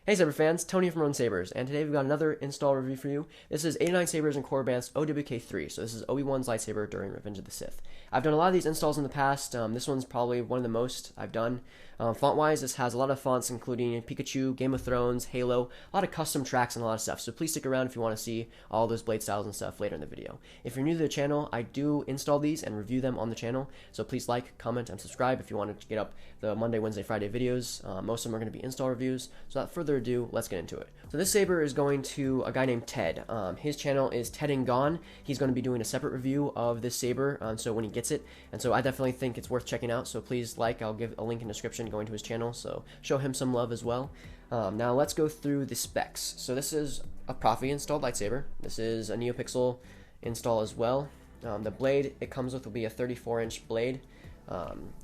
Hey Saber fans, Tony from Run Sabers, and today we've got another install review for you. This is 89 Sabers and Core Advanced OWK3, so this is Obi Wan's lightsaber during Revenge of the Sith. I've done a lot of these installs in the past. This one's probably one of the most I've done. Font-wise, this has a lot of fonts including Pikachu, Game of Thrones, Halo, a lot of custom tracks and a lot of stuff, so please stick around if you want to see all those blade styles and stuff later in the video. If you're new to the channel, I do install these and review them on the channel, so please like, comment, and subscribe if you want to get up the Monday, Wednesday, Friday videos. Most of them are going to be install reviews, so without further ado, let's get into it. So this saber is going to a guy named Ted. His channel is Ted and Gone. He's going to be doing a separate review of this saber, so when he gets it, and so I definitely think it's worth checking out, so please I'll give a link in the description going to his channel, so show him some love as well. Now let's go through the specs. So this is a proffie installed lightsaber. This is a Neopixel install as well. The blade it comes with will be a 34-inch blade.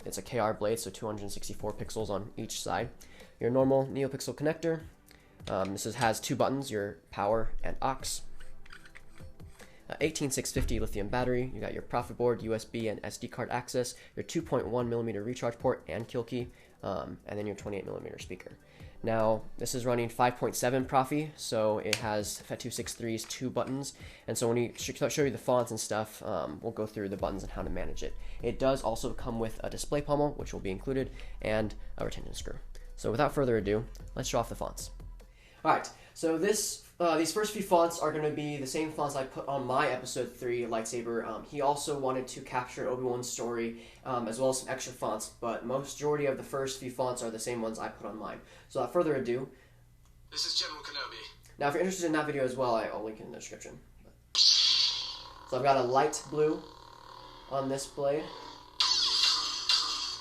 It's a KR blade, so 264 pixels on each side. Your normal Neopixel connector. This has two buttons, your power and aux. 18650 lithium battery. You got your proffie board, USB, and SD card access. Your 2.1mm recharge port and kill key, and then your 28mm speaker. Now this is running 5.7 proffie, so it has FAT263's two buttons, and so when we show you the fonts and stuff, we'll go through the buttons and how to manage it. It does also come with a display pommel, which will be included, and a retention screw. So without further ado, let's show off the fonts. Alright, so these first few fonts are going to be the same fonts I put on my episode 3 lightsaber. He also wanted to capture Obi Wan's story, as well as some extra fonts, but majority of the first few fonts are the same ones I put on mine. So without further ado, this is General Kenobi. Now if you're interested in that video as well, I'll link it in the description. So I've got a light blue on this blade.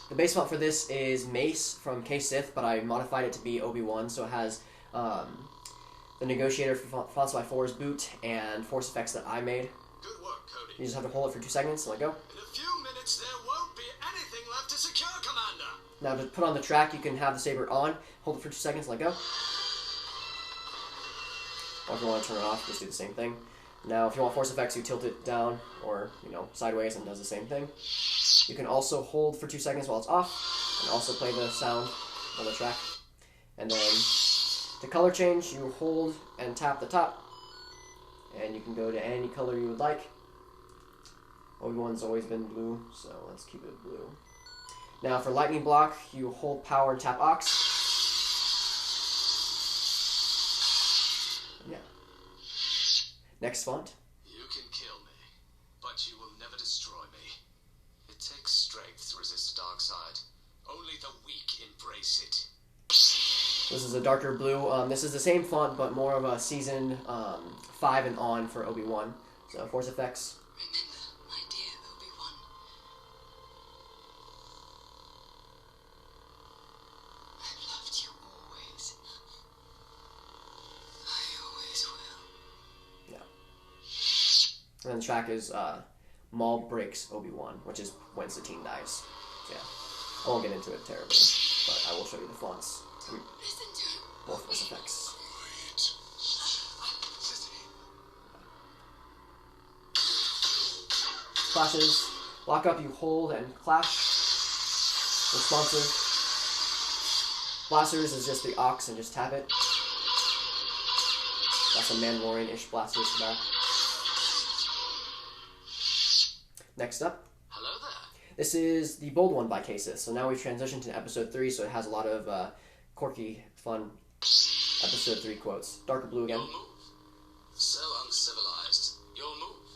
The base font for this is Mace from Sith, but I modified it to be Obi Wan, so it has the negotiator for Fonts by 4's boot and force effects that I made. Good work, Cody. You just have to hold it for 2 seconds and let go. In a few minutes, there won't be anything left to secure, Commander. Now to put on the track, you can have the saber on, hold it for 2 seconds, let go. Or if you want to turn it off, just do the same thing. Now, if you want force effects, you tilt it down or sideways and does the same thing. You can also hold for 2 seconds while it's off, and also play the sound on the track. And then the color change, you hold and tap the top, and you can go to any color you would like. Obi-Wan's always been blue, so let's keep it blue. Now for lightning block, you hold power and tap aux. Yeah. Next font. You can kill me, but you will never destroy me. It takes strength to resist the dark side. Only the weak embrace it. This is a darker blue. This is the same font, but more of a season 5 and on for Obi Wan. So force effects. Remember, my dear Obi Wan. I've loved you always. I always will. Yeah. And then the track is Maul breaks Obi Wan, which is when Satine dies. So yeah, I won't get into it terribly, but I will show you the fonts. Both force effects. Clashes. Lock up, you hold and clash. Responsive. Blasters is just the aux and just tap it. Got some Mandalorian-ish blasters for that. Next up. Hello there. This is the bold one by Sith. So now we've transitioned to episode 3, so it has a lot of quirky, fun episode 3 quotes. Darker blue again. Your move. So uncivilized. Your move.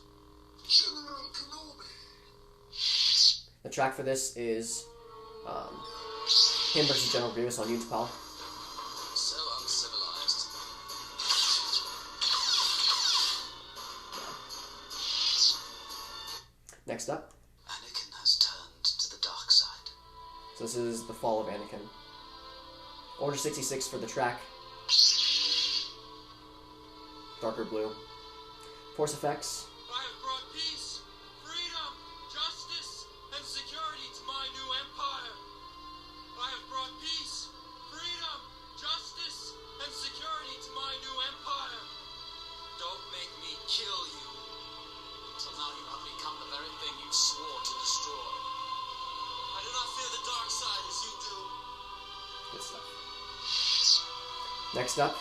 General Kenobi. The track for this is him versus General Grievous on Utapau. So uncivilized. Next up. Anakin has turned to the dark side. So this is the fall of Anakin. Order 66 for the track. Darker blue. Force effects. I have brought peace, freedom, justice, and security to my new empire. I have brought peace, freedom, justice, and security to my new empire. Don't make me kill you. Until now you have become the very thing you swore to destroy. I do not fear the dark side as you do. Good stuff. Next up,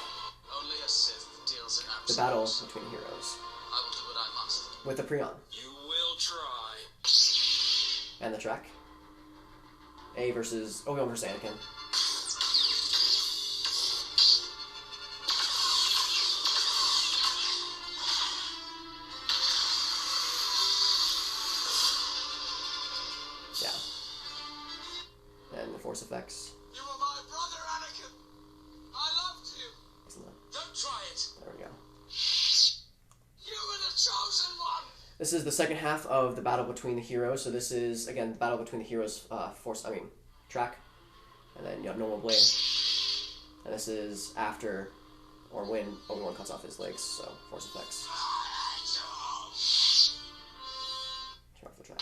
Only a Sith deals in the battle absolutes. between heroes I will do what I must. with the Prion You will try. and the track. A versus Obi Wan versus Anakin. Yeah. And the force effects. You were my brother, Anakin. I loved you. Isn't that? Don't try it. There we go. You were the chosen one. This is the second half of the battle between the heroes. So this is, again, the battle between the heroes' track. And then you have normal blade. And this is after, or when, Obi-Wan cuts off his legs, so force effects. Turn off the track.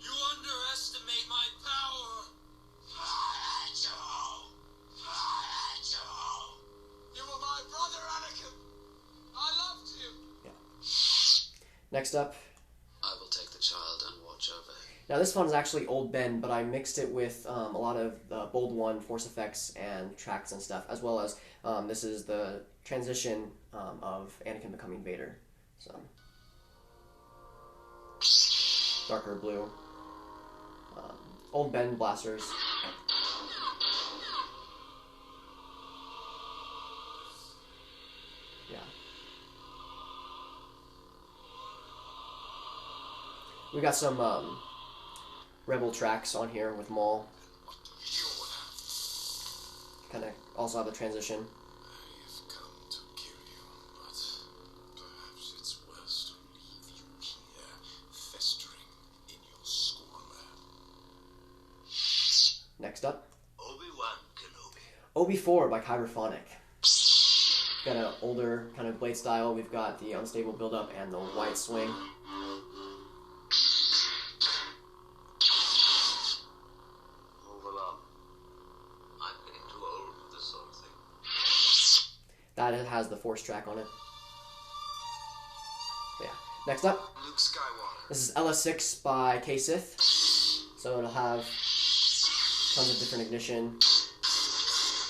You underestimate my power. You were my brother, Anakin. I loved you. Yeah. Next up. I will take the child and watch over him. Now this one is actually Old Ben, but I mixed it with a lot of Bold One force effects and tracks and stuff, as well as this is the transition of Anakin becoming Vader. So darker blue. Old Ben blasters. Yeah. We got some Rebel tracks on here with Maul. Kind of also have the transition. I've come to kill you, but perhaps it's worse to leave you here, festering in your schoolroom. Next up, Obi Wan Kenobi. Obi-4 by Hyperphonic. Got an older kind of blade style. We've got the unstable build-up and the wide swing. That has the force track on it. But yeah. Next up, Luke Skywalker. this is LS6 by K-Sith. So it'll have tons of different ignition.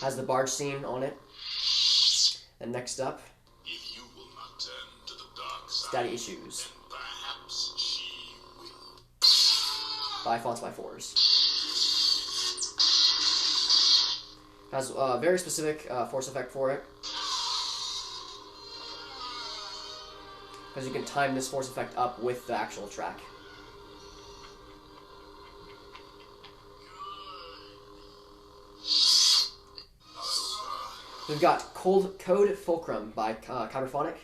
Has the barge scene on it. And next up, If you will not turn to the dark side, Daddy Issues then perhaps she will. by Fonts by Fours. Has a very specific force effect for it. Because you can time this force effect up with the actual track. We've got Code Fulcrum by Hyperphonic.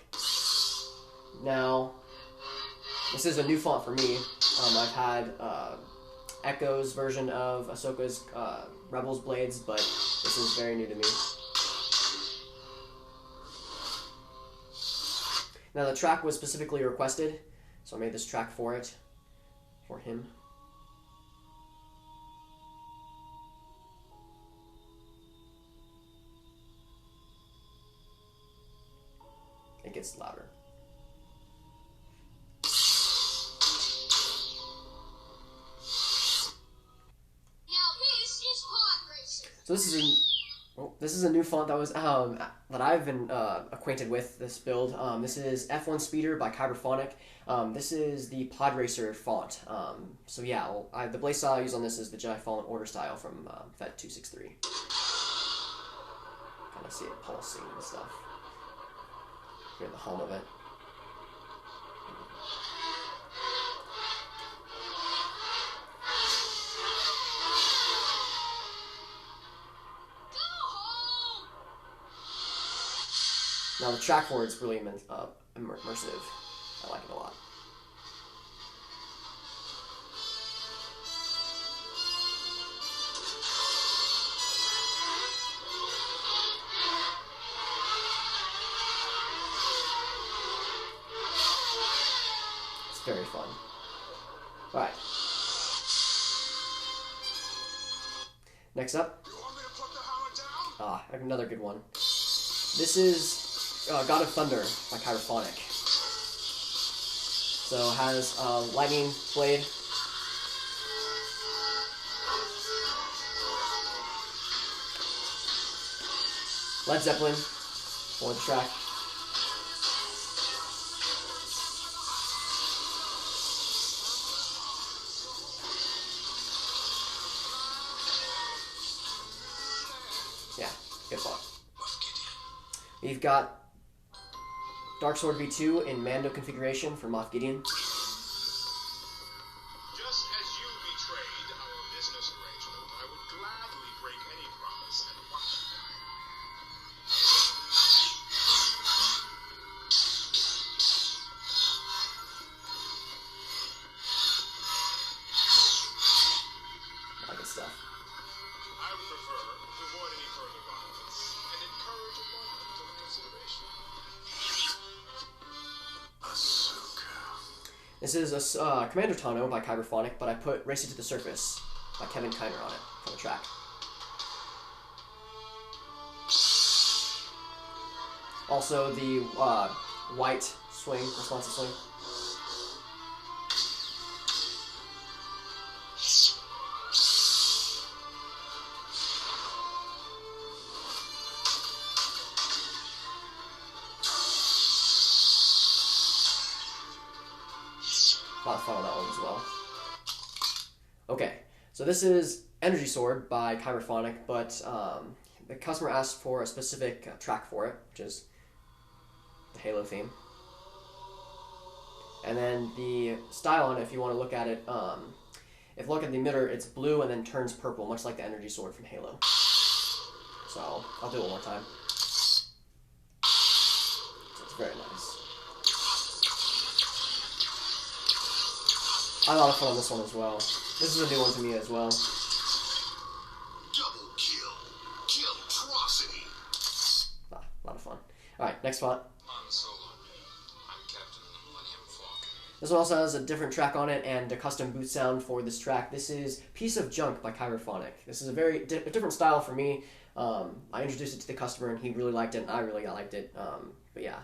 Now, this is a new font for me. I've had Echo's version of Ahsoka's Rebels Blades, but this is very new to me. Now the track was specifically requested, so I made this track for it, for him. It gets louder. Now this is pod racing. So this is a new font that was that I've been acquainted with this build. This is F1 Speeder by Hyperphonic. This is the Pod Racer font. So yeah, the blade style I use on this is the Jedi Fallen Order style from Fed 263. Kind of see it pulsing and stuff. Hear the hum of it. Now the track for it's really immersive. I like it a lot. It's very fun. Alright. Next up. You want me to put the hammer down? Another good one. This is God of Thunder by Hyperphonic. So it has lightning blade. Led Zeppelin for the track. Yeah, good fun. We've got Dark Sword V2 in Mando configuration for Moff Gideon. Just as you betrayed our business arrangement, I would gladly break any promise and watch you die. All good stuff. I would prefer to avoid any further violence and encourage a moment of consideration. This is a Commander Tano by Hyperphonics, but I put Race It to the Surface by Kevin Kiner on it for the track. Also the white swing, responsive swing. A lot of fun on that one as well. Okay, so this is Energy Sword by Hyperphonics, but the customer asked for a specific track for it, which is the Halo theme. And then the style on it, if you want to look at it, if you look at the emitter, it's blue and then turns purple, much like the Energy Sword from Halo. So I'll do it one more time. So it's very nice. I had a lot of fun on this one as well. This is a new one to me as well. Double kill. Killtrocity. A lot of fun. Alright, next spot. Han Solo. I'm Captain of the Millennium Falcon. This one also has a different track on it and a custom boot sound for this track. This is Piece of Junk by Hyperphonics. This is a very different style for me. I introduced it to the customer and he really liked it and I really liked it. But yeah.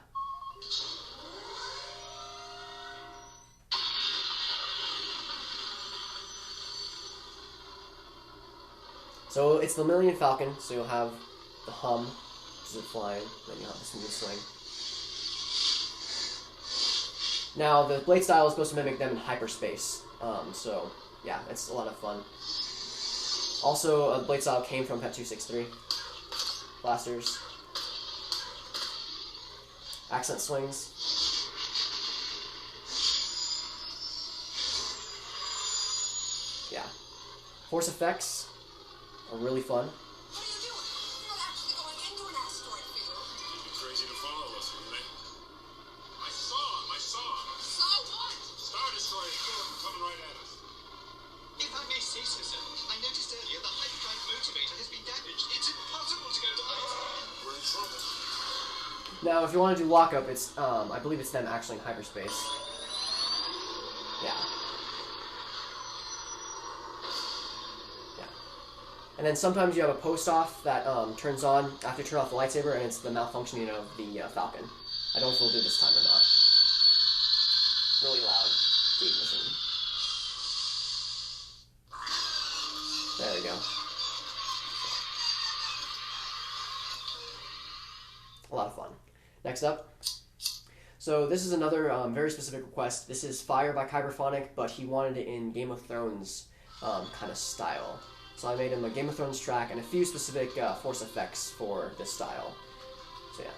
So it's the Millennium Falcon, so you'll have the hum, which is it flying, and then you'll have the smooth swing. Now, the blade style is supposed to mimic them in hyperspace, so yeah, it's a lot of fun. Also, the blade style came from Pet 263. Blasters. Accent swings. Yeah. Force effects are really fun. What are you doing? You're not actually going into an asteroid field. You'd be crazy to follow us, wouldn't they? I saw him. So what? Star Destroyer coming right at us. If I may say so, sir, I noticed earlier the hyperdrive motivator has been damaged. It's impossible to go to Earth. We're in trouble. Now, if you want to do lockup, it's I believe it's them actually in hyperspace. Yeah. And then sometimes you have a post-off that turns on after you turn off the lightsaber, and it's the malfunctioning of the Falcon. I don't know if we'll do this time or not. Really loud. Deep machine. There we go. A lot of fun. Next up. So this is another very specific request. This is Fire by Hyperphonics, but he wanted it in Game of Thrones kind of style. So I made him a Game of Thrones track and a few specific force effects for this style. So yeah.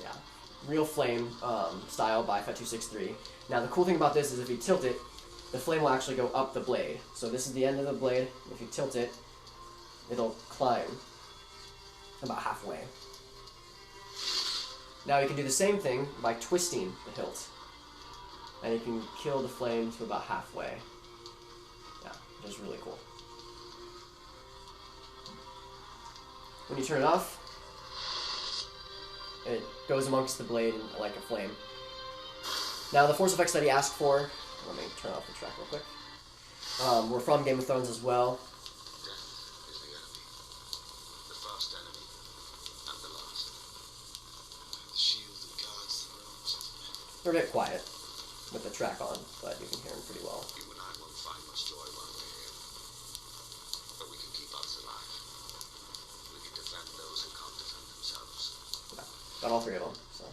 Yeah. Real Flame style by Pet 263. Now the cool thing about this is if you tilt it, the flame will actually go up the blade. So this is the end of the blade. If you tilt it, it'll climb about halfway. Now you can do the same thing by twisting the hilt. And you can kill the flame to about halfway. Yeah, which is really cool. When you turn it off, it goes amongst the blade like a flame. Now the force effects that he asked for, let me turn off the track real quick, were from Game of Thrones as well. Death is the enemy. The first enemy. And the last. The shield that guards the realms of men. They're a bit quiet with the track on, but you can hear them pretty well. You and I will fight Got all 3 of them. So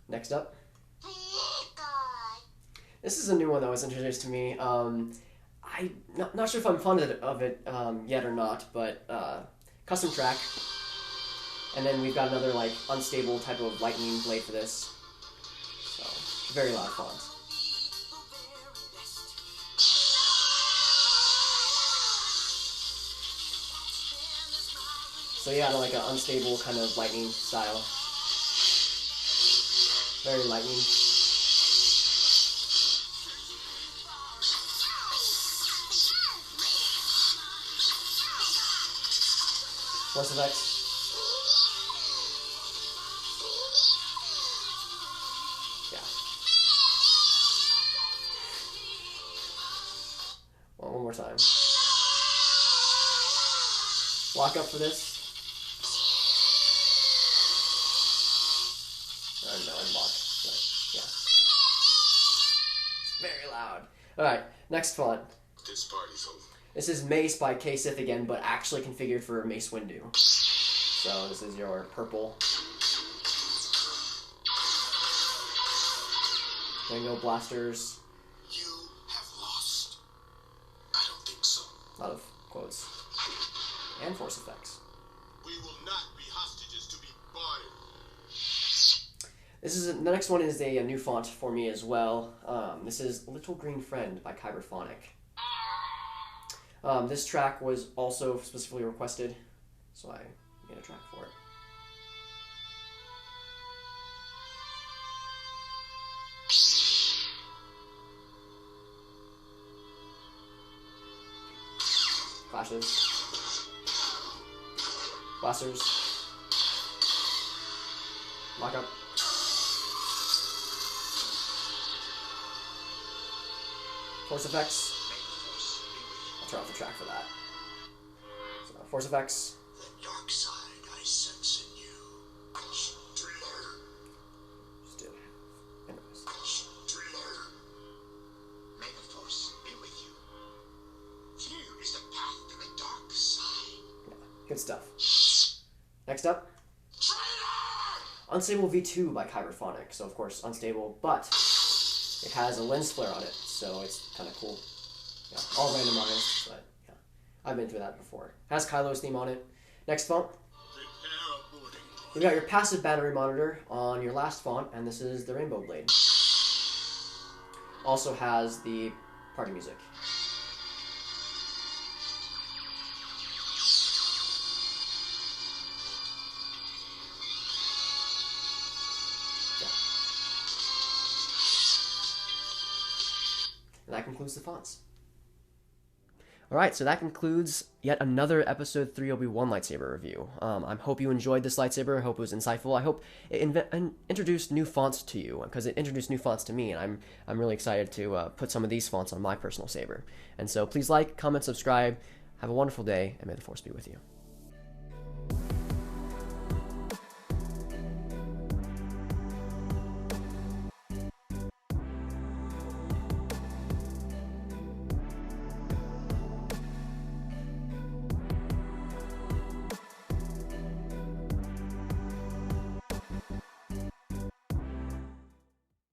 next up, this is a new one that was introduced to me. I'm not sure if I'm fond of it yet or not, but custom track. And then we've got another like unstable type of lightning blade for this. So very loud font. So yeah, like an unstable kind of lightning style. Very lightning. Force effects. Yeah. Well, one more time. Lock up for this. No, unlock. But, yeah. It's very loud. Alright, next font. This party's over. This is Mace by K-Sith again, but actually configured for Mace Windu. So this is your purple. Mango blasters. You have lost. I don't think so. A lot of quotes. And force effects. We will not be hostages to be bartered. The next one is a new font for me as well. This is Little Green Friend by Hyperphonics. This track was also specifically requested, so I made a track for it. Flashes. Blasters. Lock up. Force effects. I'll turn off the track for that. So, force effects. The dark side I sense in you. Still. Anyways. May the force be with you. Here is the path to the dark side. Yeah, good stuff. Next up. Traitor! Unstable V2 by Hyperphonics. So of course unstable, but it has a lens flare on it, so it's kind of cool. Yeah, all randomized, but yeah, I've been through that before. Has Kylo's theme on it. Next font. You got your passive battery monitor on your last font, and this is the Rainbow Blade. Also has the party music. And that concludes the fonts. Alright, so that concludes yet another episode 3 Obi Wan lightsaber review. I hope you enjoyed this lightsaber. I hope it was insightful. I hope it introduced new fonts to you, because it introduced new fonts to me, and I'm really excited to put some of these fonts on my personal saber. And so please like, comment, subscribe. Have a wonderful day, and may the Force be with you.